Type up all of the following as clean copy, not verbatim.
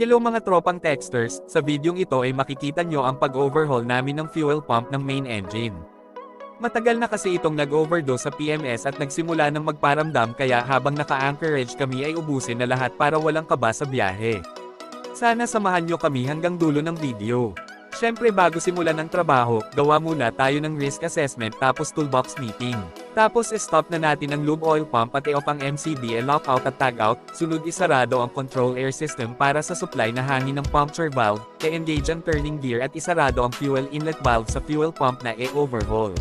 Hello mga tropang texters, sa videong ito ay makikita nyo ang pag-overhaul namin ng fuel pump ng main engine. Matagal na kasi itong nag-overdose sa PMS at nagsimula ng magparamdam kaya habang naka-anchorage kami ay ubusin na lahat para walang kaba sa biyahe. Sana samahan nyo kami hanggang dulo ng video. Syempre bago simulan ng trabaho, gawa muna tayo ng risk assessment tapos toolbox meeting. Tapos stop na natin ang lube oil pump at i-off ang MCB lockout at tagout, sunod isarado ang control air system para sa supply na hangin ng puncture valve, e-engage ang turning gear at isarado ang fuel inlet valve sa fuel pump na e-overhaul.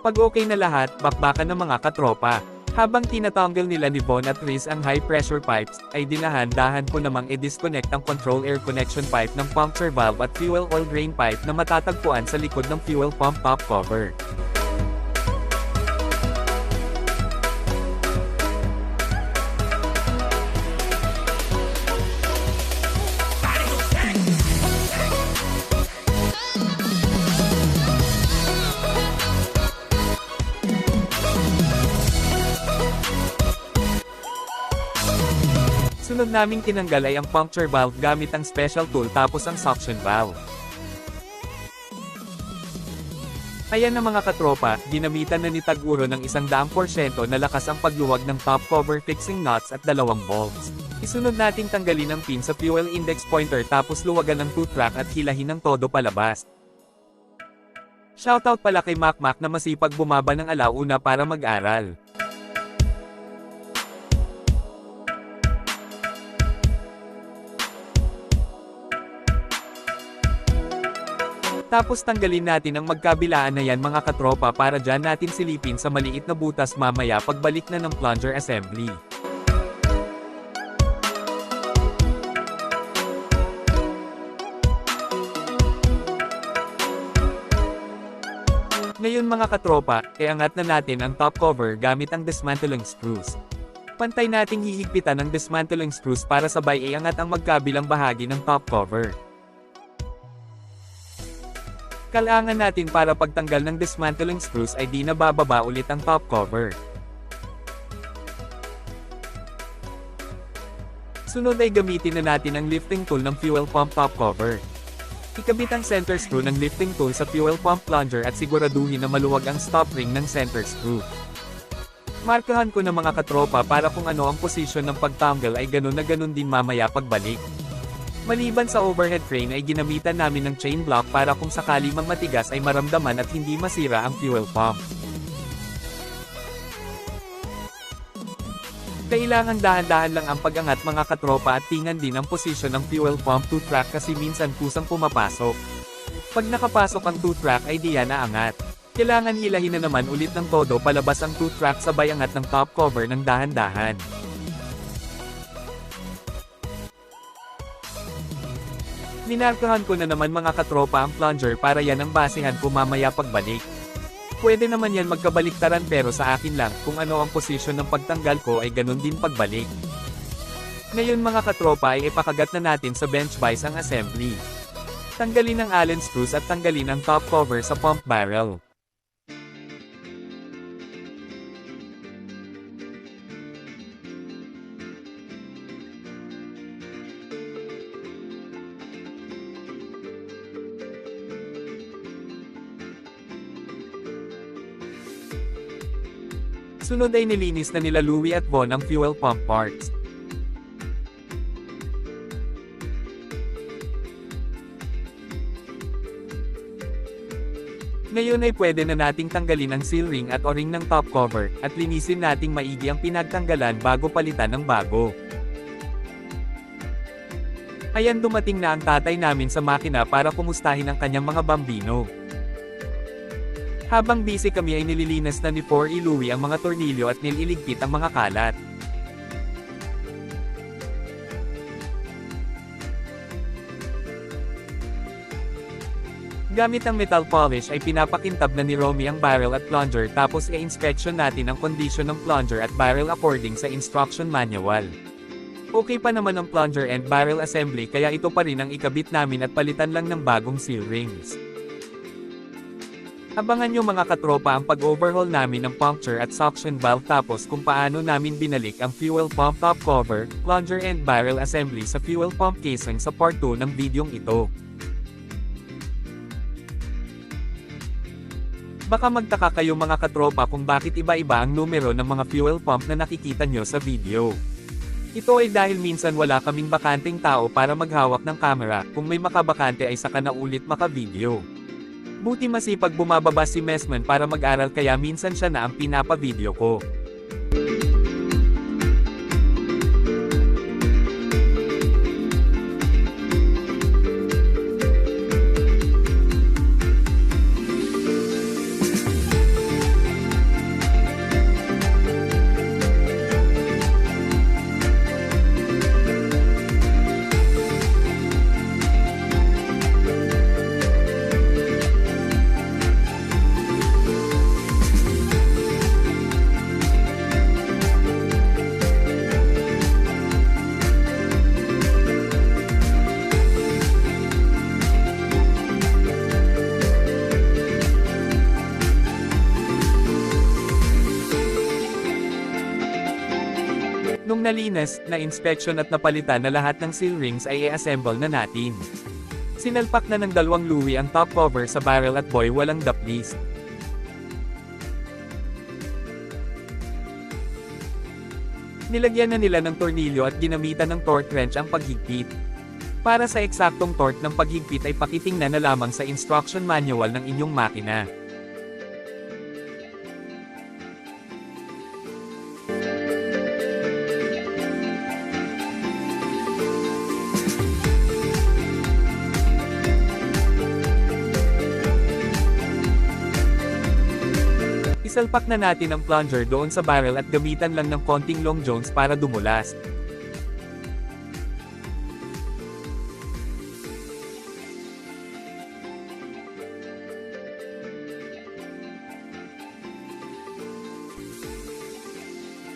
Pag okay na lahat, bakbakan ng mga katropa. Habang tinatanggal nila ni Von at Riz ang high pressure pipes, ay dinahan-dahan ko namang i-disconnect ang control air connection pipe ng puncture valve at fuel oil drain pipe na matatagpuan sa likod ng fuel pump top cover. Sunod naming tinanggal ay ang puncture valve gamit ang special tool tapos ang suction valve. Ayan na mga katropa, ginamitan na ni Taguro ng 100% na lakas ang pagluwag ng top cover fixing nuts at 2 bolts. Isunod nating tanggalin ang pin sa fuel index pointer tapos luwagan ng 2-track at hilahin ng todo palabas. Shoutout pala kay Macmac na masipag bumaba ng alauna para mag-aral. Tapos tanggalin natin ang magkabilaan na yan mga katropa para dyan natin silipin sa maliit na butas mamaya pagbalik na ng plunger assembly. Ngayon mga katropa, iangat na natin ang top cover gamit ang dismantling screws. Pantay nating hihigpitan ang dismantling screws para sabay iangat ang magkabilang bahagi ng top cover. Kailangan natin para pagtanggal ng dismantling screws ay di na bababa ulit ang top cover. Sunod ay gamitin na natin ang lifting tool ng fuel pump top cover. Ikabit ang center screw ng lifting tool sa fuel pump plunger at siguraduhin na maluwag ang stop ring ng center screw. Markahan ko na mga katropa para kung ano ang posisyon ng pagtanggal ay ganun na ganun din mamaya pagbalik. Maliban sa overhead crane ay ginamitan namin ng chain block para kung sakali mang matigas ay maramdaman at hindi masira ang fuel pump. Kailangan dahan-dahan lang ang pag-angat mga katropa at tingnan din ang posisyon ng fuel pump 2-track kasi minsan kusang pumapasok. Pag nakapasok ang 2-track ay di yan naangat. Kailangan hilahin na naman ulit ng todo palabas ang 2-track sabay angat ng top cover ng dahan-dahan. Minarkahan ko na naman mga katropa ang plunger para yan ang basehan ko mamaya pagbalik. Pwede naman yan magkabaliktaran pero sa akin lang kung ano ang posisyon ng pagtanggal ko ay ganun din pagbalik. Ngayon mga katropa ay ipakagat na natin sa bench vise ang assembly. Tanggalin ang Allen screws at tanggalin ang top cover sa pump barrel. Sunod ay nilinis na nila Louie at Von ang fuel pump parts. Ngayon ay pwede na nating tanggalin ang seal ring at o-ring ng top cover, at linisin nating maigi ang pinagtanggalan bago palitan ng bago. Ayan dumating na ang tatay namin sa makina para kumustahin ang kanyang mga bambino. Habang busy kami ay nililinas na ni 4E Louie ang mga tornilyo at nililigpit ang mga kalat. Gamit ang metal polish ay pinapakintab na ni Romy ang barrel at plunger tapos i-inspection natin ang condition ng plunger at barrel according sa instruction manual. Okay pa naman ang plunger and barrel assembly kaya ito pa rin ang ikabit namin at palitan lang ng bagong seal rings. Abangan nyo mga katropa ang pag-overhaul namin ng puncture at suction valve tapos kung paano namin binalik ang fuel pump top cover, plunger and barrel assembly sa fuel pump casing sa part 2 ng videong ito. Baka magtaka kayo mga katropa kung bakit iba-iba ang numero ng mga fuel pump na nakikita nyo sa video. Ito ay dahil minsan wala kaming bakanting tao para maghawak ng camera, kung may makabakante ay saka na ulit maka-video. Buti masipag bumababa si Messman para mag-aral kaya minsan siya na ang pinapa-video ko. Nung nalinis, na-inspection at napalitan na lahat ng seal rings ay i-assemble na natin. Sinalpak na ng 2 luwi ang top cover sa barrel at boy walang daplis. Nilagyan na nila ng tornilyo at ginamitan ng torque wrench ang paghigpit. Para sa eksaktong torque ng paghigpit ay pakitingnan na lamang sa instruction manual ng inyong makina. Isalpak na natin ang plunger doon sa barrel at gamitan lang ng konting long jones para dumulas.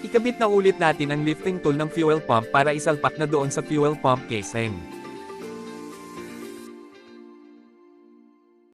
Ikabit na ulit natin ang lifting tool ng fuel pump para isalpak na doon sa fuel pump casing.